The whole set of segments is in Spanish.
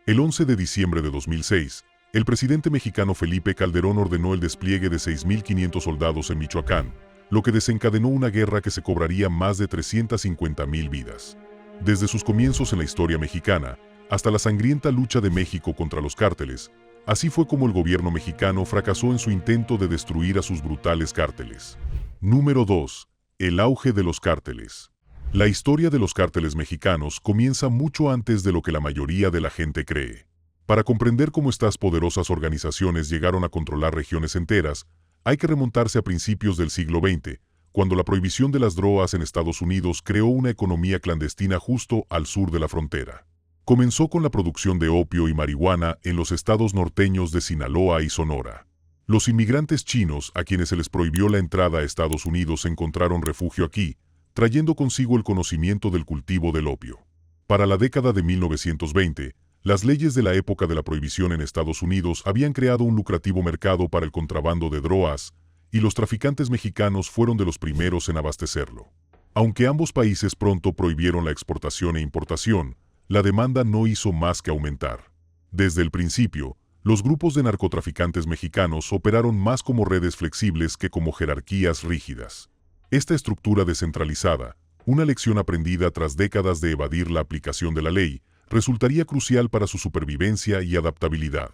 El 11 de diciembre de 2006, el presidente mexicano Felipe Calderón ordenó el despliegue de 6.500 soldados en Michoacán, lo que desencadenó una guerra que se cobraría más de 350.000 vidas. Desde sus comienzos en la historia mexicana, hasta la sangrienta lucha de México contra los cárteles, así fue como el gobierno mexicano fracasó en su intento de destruir a sus brutales cárteles. Número 2. El auge de los cárteles. La historia de los cárteles mexicanos comienza mucho antes de lo que la mayoría de la gente cree. Para comprender cómo estas poderosas organizaciones llegaron a controlar regiones enteras, hay que remontarse a principios del siglo XX, cuando la prohibición de las drogas en Estados Unidos creó una economía clandestina justo al sur de la frontera. Comenzó con la producción de opio y marihuana en los estados norteños de Sinaloa y Sonora. Los inmigrantes chinos, a quienes se les prohibió la entrada a Estados Unidos, encontraron refugio aquí, trayendo consigo el conocimiento del cultivo del opio. Para la década de 1920, las leyes de la época de la prohibición en Estados Unidos habían creado un lucrativo mercado para el contrabando de drogas, y los traficantes mexicanos fueron de los primeros en abastecerlo. Aunque ambos países pronto prohibieron la exportación e importación, la demanda no hizo más que aumentar. Desde el principio, los grupos de narcotraficantes mexicanos operaron más como redes flexibles que como jerarquías rígidas. Esta estructura descentralizada, una lección aprendida tras décadas de evadir la aplicación de la ley, resultaría crucial para su supervivencia y adaptabilidad.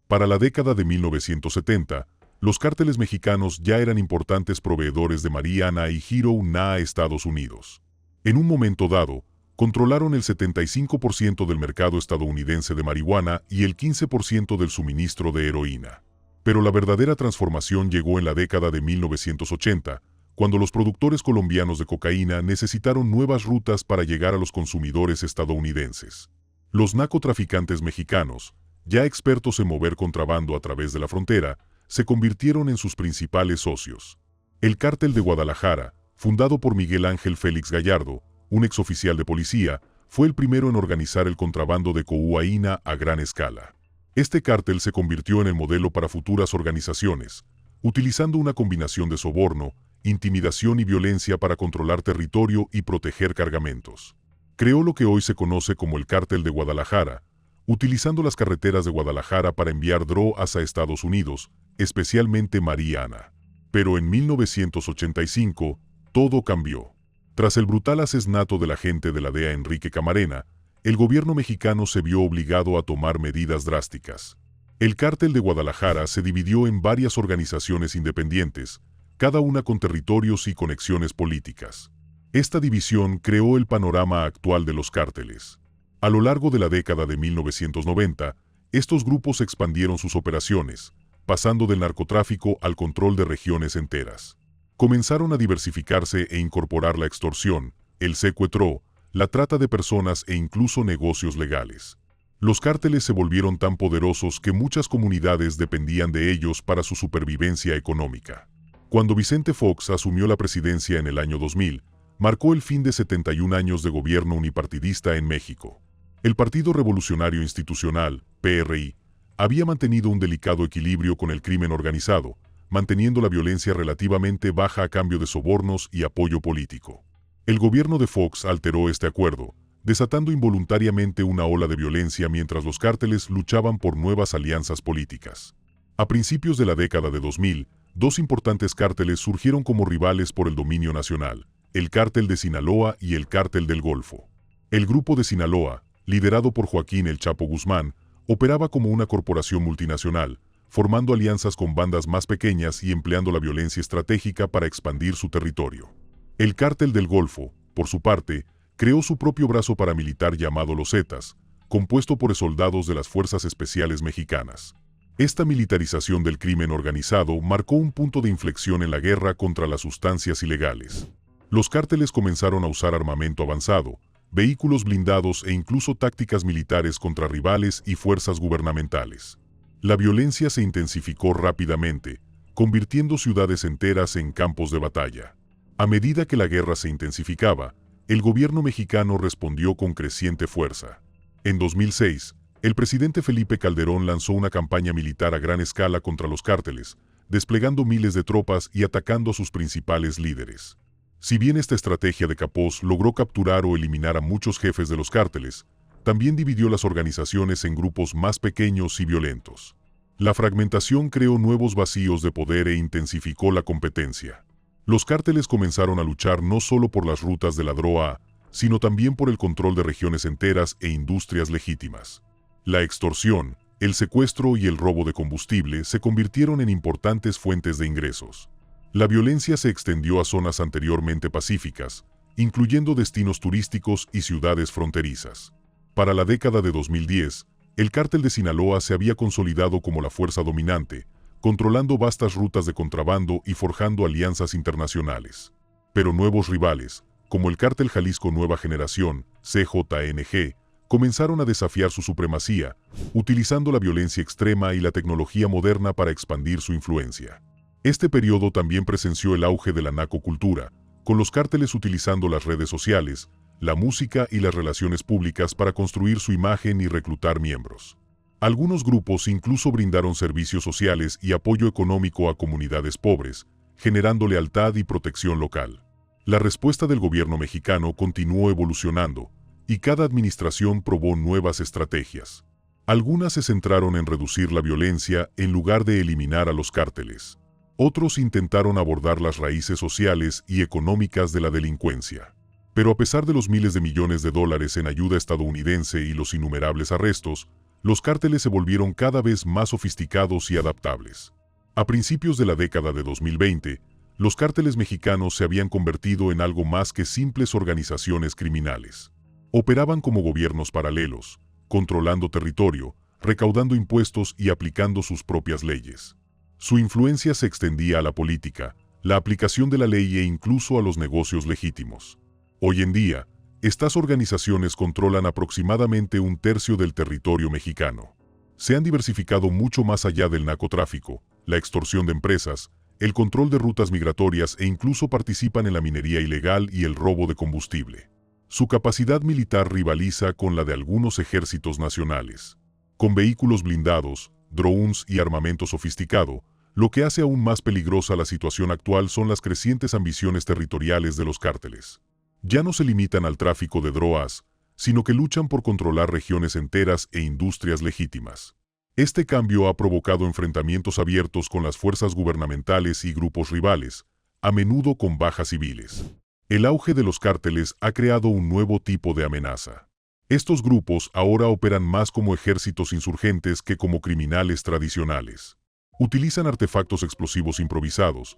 Para la década de 1970, los cárteles mexicanos ya eran importantes proveedores de marihuana y heroína a Estados Unidos. En un momento dado, controlaron el 75% del mercado estadounidense de marihuana y el 15% del suministro de heroína. Pero la verdadera transformación llegó en la década de 1980, cuando los productores colombianos de cocaína necesitaron nuevas rutas para llegar a los consumidores estadounidenses. Los narcotraficantes mexicanos, ya expertos en mover contrabando a través de la frontera, se convirtieron en sus principales socios. El Cártel de Guadalajara, fundado por Miguel Ángel Félix Gallardo, un exoficial de policía, fue el primero en organizar el contrabando de cocaína a gran escala. Este cártel se convirtió en el modelo para futuras organizaciones, utilizando una combinación de soborno, intimidación y violencia para controlar territorio y proteger cargamentos. Creó lo que hoy se conoce como el Cártel de Guadalajara, utilizando las carreteras de Guadalajara para enviar drogas a Estados Unidos, especialmente marihuana. Pero en 1985, todo cambió. Tras el brutal asesinato del agente de la DEA Enrique Camarena, el gobierno mexicano se vio obligado a tomar medidas drásticas. El Cártel de Guadalajara se dividió en varias organizaciones independientes, cada una con territorios y conexiones políticas. Esta división creó el panorama actual de los cárteles. A lo largo de la década de 1990, estos grupos expandieron sus operaciones, pasando del narcotráfico al control de regiones enteras. Comenzaron a diversificarse e incorporar la extorsión, el secuestro, la trata de personas e incluso negocios legales. Los cárteles se volvieron tan poderosos que muchas comunidades dependían de ellos para su supervivencia económica. Cuando Vicente Fox asumió la presidencia en el año 2000, marcó el fin de 71 años de gobierno unipartidista en México. El Partido Revolucionario Institucional, PRI, había mantenido un delicado equilibrio con el crimen organizado, manteniendo la violencia relativamente baja a cambio de sobornos y apoyo político. El gobierno de Fox alteró este acuerdo, desatando involuntariamente una ola de violencia mientras los cárteles luchaban por nuevas alianzas políticas. A principios de la década de 2000, dos importantes cárteles surgieron como rivales por el dominio nacional, el Cártel de Sinaloa y el Cártel del Golfo. El Grupo de Sinaloa, liderado por Joaquín El Chapo Guzmán, operaba como una corporación multinacional, formando alianzas con bandas más pequeñas y empleando la violencia estratégica para expandir su territorio. El Cártel del Golfo, por su parte, creó su propio brazo paramilitar llamado Los Zetas, compuesto por soldados de las Fuerzas Especiales Mexicanas. Esta militarización del crimen organizado marcó un punto de inflexión en la guerra contra las sustancias ilegales. Los cárteles comenzaron a usar armamento avanzado, vehículos blindados e incluso tácticas militares contra rivales y fuerzas gubernamentales. La violencia se intensificó rápidamente, convirtiendo ciudades enteras en campos de batalla. A medida que la guerra se intensificaba, el gobierno mexicano respondió con creciente fuerza. En 2006, el presidente Felipe Calderón lanzó una campaña militar a gran escala contra los cárteles, desplegando miles de tropas y atacando a sus principales líderes. Si bien esta estrategia de capós logró capturar o eliminar a muchos jefes de los cárteles, también dividió las organizaciones en grupos más pequeños y violentos. La fragmentación creó nuevos vacíos de poder e intensificó la competencia. Los cárteles comenzaron a luchar no solo por las rutas de la droga, sino también por el control de regiones enteras e industrias legítimas. La extorsión, el secuestro y el robo de combustible se convirtieron en importantes fuentes de ingresos. La violencia se extendió a zonas anteriormente pacíficas, incluyendo destinos turísticos y ciudades fronterizas. Para la década de 2010, el cártel de Sinaloa se había consolidado como la fuerza dominante, controlando vastas rutas de contrabando y forjando alianzas internacionales. Pero nuevos rivales, como el Cártel Jalisco Nueva Generación, CJNG, comenzaron a desafiar su supremacía, utilizando la violencia extrema y la tecnología moderna para expandir su influencia. Este periodo también presenció el auge de la narcocultura, con los cárteles utilizando las redes sociales, la música y las relaciones públicas para construir su imagen y reclutar miembros. Algunos grupos incluso brindaron servicios sociales y apoyo económico a comunidades pobres, generando lealtad y protección local. La respuesta del gobierno mexicano continuó evolucionando, y cada administración probó nuevas estrategias. Algunas se centraron en reducir la violencia en lugar de eliminar a los cárteles. Otros intentaron abordar las raíces sociales y económicas de la delincuencia. Pero a pesar de los miles de millones de dólares en ayuda estadounidense y los innumerables arrestos, los cárteles se volvieron cada vez más sofisticados y adaptables. A principios de la década de 2020, los cárteles mexicanos se habían convertido en algo más que simples organizaciones criminales. Operaban como gobiernos paralelos, controlando territorio, recaudando impuestos y aplicando sus propias leyes. Su influencia se extendía a la política, la aplicación de la ley e incluso a los negocios legítimos. Hoy en día, estas organizaciones controlan aproximadamente un tercio del territorio mexicano. Se han diversificado mucho más allá del narcotráfico, la extorsión de empresas, el control de rutas migratorias e incluso participan en la minería ilegal y el robo de combustible. Su capacidad militar rivaliza con la de algunos ejércitos nacionales. Con vehículos blindados, drones y armamento sofisticado, lo que hace aún más peligrosa la situación actual son las crecientes ambiciones territoriales de los cárteles. Ya no se limitan al tráfico de drogas, sino que luchan por controlar regiones enteras e industrias legítimas. Este cambio ha provocado enfrentamientos abiertos con las fuerzas gubernamentales y grupos rivales, a menudo con bajas civiles. El auge de los cárteles ha creado un nuevo tipo de amenaza. Estos grupos ahora operan más como ejércitos insurgentes que como criminales tradicionales. Utilizan artefactos explosivos improvisados,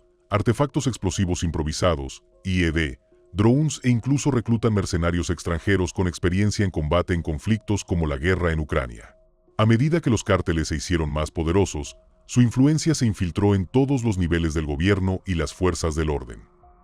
IED, drones e incluso reclutan mercenarios extranjeros con experiencia en combate en conflictos como la guerra en Ucrania. A medida que los cárteles se hicieron más poderosos, su influencia se infiltró en todos los niveles del gobierno y las fuerzas del orden.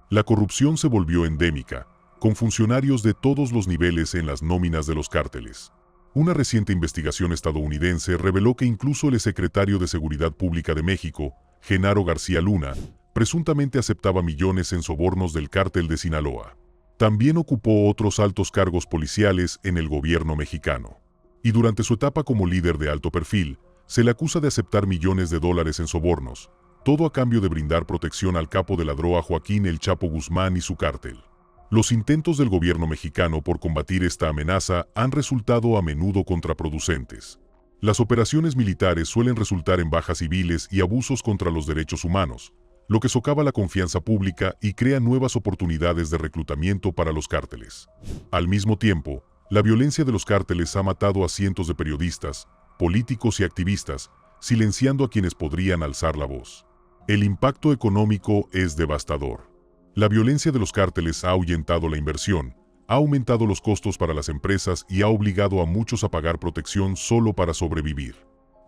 La corrupción se volvió endémica, con funcionarios de todos los niveles en las nóminas de los cárteles. Una reciente investigación estadounidense reveló que incluso el exsecretario de Seguridad Pública de México, Genaro García Luna, presuntamente aceptaba millones en sobornos del cártel de Sinaloa. También ocupó otros altos cargos policiales en el gobierno mexicano. Y durante su etapa como líder de alto perfil, se le acusa de aceptar millones de dólares en sobornos, todo a cambio de brindar protección al capo de la droga Joaquín El Chapo Guzmán y su cártel. Los intentos del gobierno mexicano por combatir esta amenaza han resultado a menudo contraproducentes. Las operaciones militares suelen resultar en bajas civiles y abusos contra los derechos humanos, lo que socava la confianza pública y crea nuevas oportunidades de reclutamiento para los cárteles. Al mismo tiempo, la violencia de los cárteles ha matado a cientos de periodistas, políticos y activistas, silenciando a quienes podrían alzar la voz. El impacto económico es devastador. La violencia de los cárteles ha ahuyentado la inversión, ha aumentado los costos para las empresas y ha obligado a muchos a pagar protección solo para sobrevivir.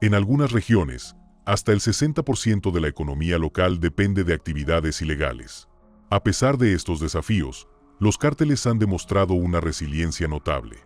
En algunas regiones, hasta el 60% de la economía local depende de actividades ilegales. A pesar de estos desafíos, los cárteles han demostrado una resiliencia notable.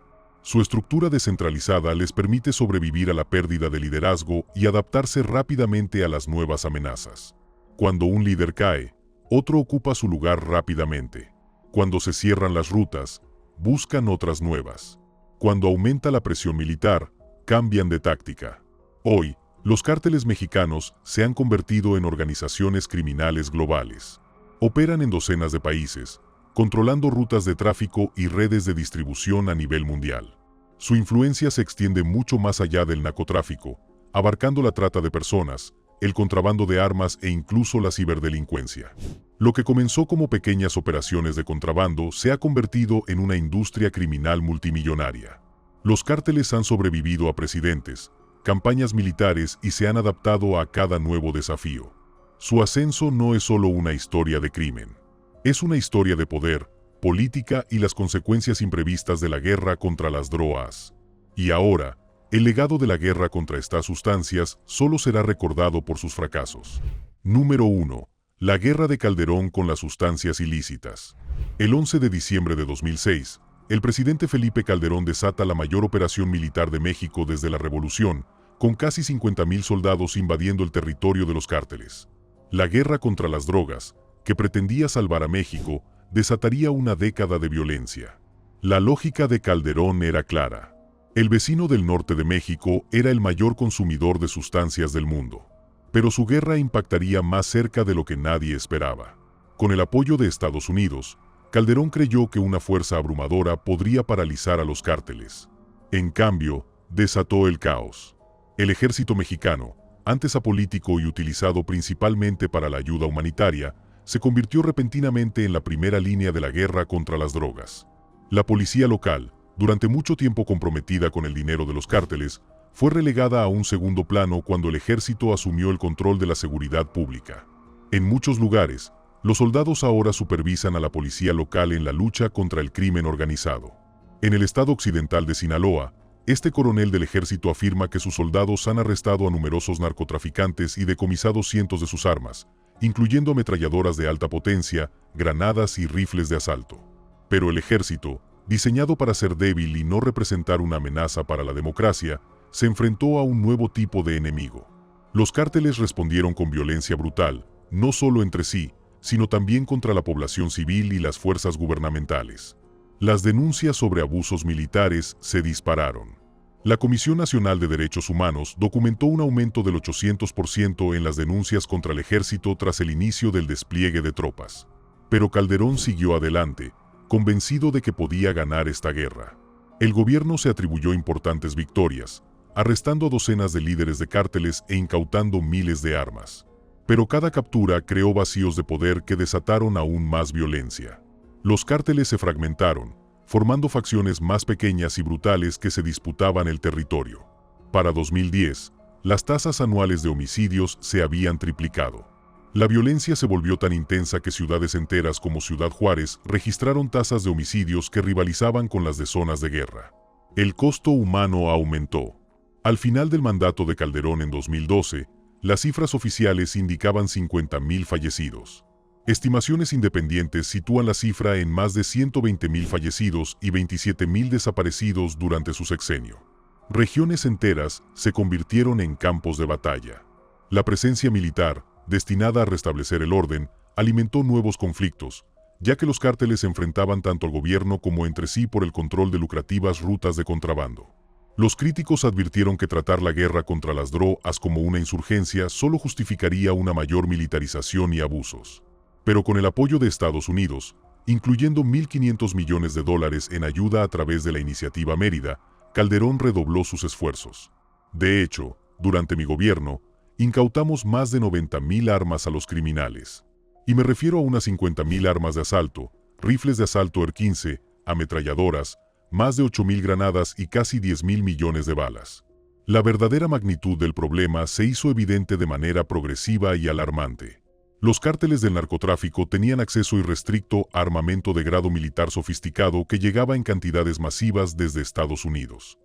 Su estructura descentralizada les permite sobrevivir a la pérdida de liderazgo y adaptarse rápidamente a las nuevas amenazas. Cuando un líder cae, otro ocupa su lugar rápidamente. Cuando se cierran las rutas, buscan otras nuevas. Cuando aumenta la presión militar, cambian de táctica. Hoy, los cárteles mexicanos se han convertido en organizaciones criminales globales. Operan en docenas de países, controlando rutas de tráfico y redes de distribución a nivel mundial. Su influencia se extiende mucho más allá del narcotráfico, abarcando la trata de personas, el contrabando de armas e incluso la ciberdelincuencia. Lo que comenzó como pequeñas operaciones de contrabando se ha convertido en una industria criminal multimillonaria. Los cárteles han sobrevivido a presidentes, campañas militares y se han adaptado a cada nuevo desafío. Su ascenso no es solo una historia de crimen. Es una historia de poder, política y las consecuencias imprevistas de la guerra contra las drogas. Y ahora, el legado de la guerra contra estas sustancias solo será recordado por sus fracasos. Número 1. La guerra de Calderón con las sustancias ilícitas. El 11 de diciembre de 2006, el presidente Felipe Calderón desata la mayor operación militar de México desde la Revolución, con casi 50,000 soldados invadiendo el territorio de los cárteles. La guerra contra las drogas, que pretendía salvar a México, desataría una década de violencia. La lógica de Calderón era clara. El vecino del norte de México era el mayor consumidor de sustancias del mundo. Pero su guerra impactaría más cerca de lo que nadie esperaba. Con el apoyo de Estados Unidos, Calderón creyó que una fuerza abrumadora podría paralizar a los cárteles. En cambio, desató el caos. El ejército mexicano, antes apolítico y utilizado principalmente para la ayuda humanitaria, se convirtió repentinamente en la primera línea de la guerra contra las drogas. La policía local, durante mucho tiempo comprometida con el dinero de los cárteles, fue relegada a un segundo plano cuando el ejército asumió el control de la seguridad pública. En muchos lugares, los soldados ahora supervisan a la policía local en la lucha contra el crimen organizado. En el estado occidental de Sinaloa, este coronel del ejército afirma que sus soldados han arrestado a numerosos narcotraficantes y decomisado cientos de sus armas, incluyendo ametralladoras de alta potencia, granadas y rifles de asalto. Pero el ejército, diseñado para ser débil y no representar una amenaza para la democracia, se enfrentó a un nuevo tipo de enemigo. Los cárteles respondieron con violencia brutal, no solo entre sí, sino también contra la población civil y las fuerzas gubernamentales. Las denuncias sobre abusos militares se dispararon. La Comisión Nacional de Derechos Humanos documentó un aumento del 800% en las denuncias contra el ejército tras el inicio del despliegue de tropas. Pero Calderón siguió adelante, convencido de que podía ganar esta guerra. El gobierno se atribuyó importantes victorias, arrestando a docenas de líderes de cárteles e incautando miles de armas. Pero cada captura creó vacíos de poder que desataron aún más violencia. Los cárteles se fragmentaron, formando facciones más pequeñas y brutales que se disputaban el territorio. Para 2010, las tasas anuales de homicidios se habían triplicado. La violencia se volvió tan intensa que ciudades enteras como Ciudad Juárez registraron tasas de homicidios que rivalizaban con las de zonas de guerra. El costo humano aumentó. Al final del mandato de Calderón en 2012, las cifras oficiales indicaban 50,000 fallecidos. Estimaciones independientes sitúan la cifra en más de 120,000 fallecidos y 27,000 desaparecidos durante su sexenio. Regiones enteras se convirtieron en campos de batalla. La presencia militar, destinada a restablecer el orden, alimentó nuevos conflictos, ya que los cárteles se enfrentaban tanto al gobierno como entre sí por el control de lucrativas rutas de contrabando. Los críticos advirtieron que tratar la guerra contra las drogas como una insurgencia solo justificaría una mayor militarización y abusos. Pero con el apoyo de Estados Unidos, incluyendo $1.500 millones en ayuda a través de la Iniciativa Mérida, Calderón redobló sus esfuerzos. De hecho, durante mi gobierno, incautamos más de 90,000 armas a los criminales. Y me refiero a unas 50,000 armas de asalto, rifles de asalto AR-15, ametralladoras, más de 8,000 granadas y casi 10,000 millones de balas. La verdadera magnitud del problema se hizo evidente de manera progresiva y alarmante. Los cárteles del narcotráfico tenían acceso irrestricto a armamento de grado militar sofisticado que llegaba en cantidades masivas desde Estados Unidos.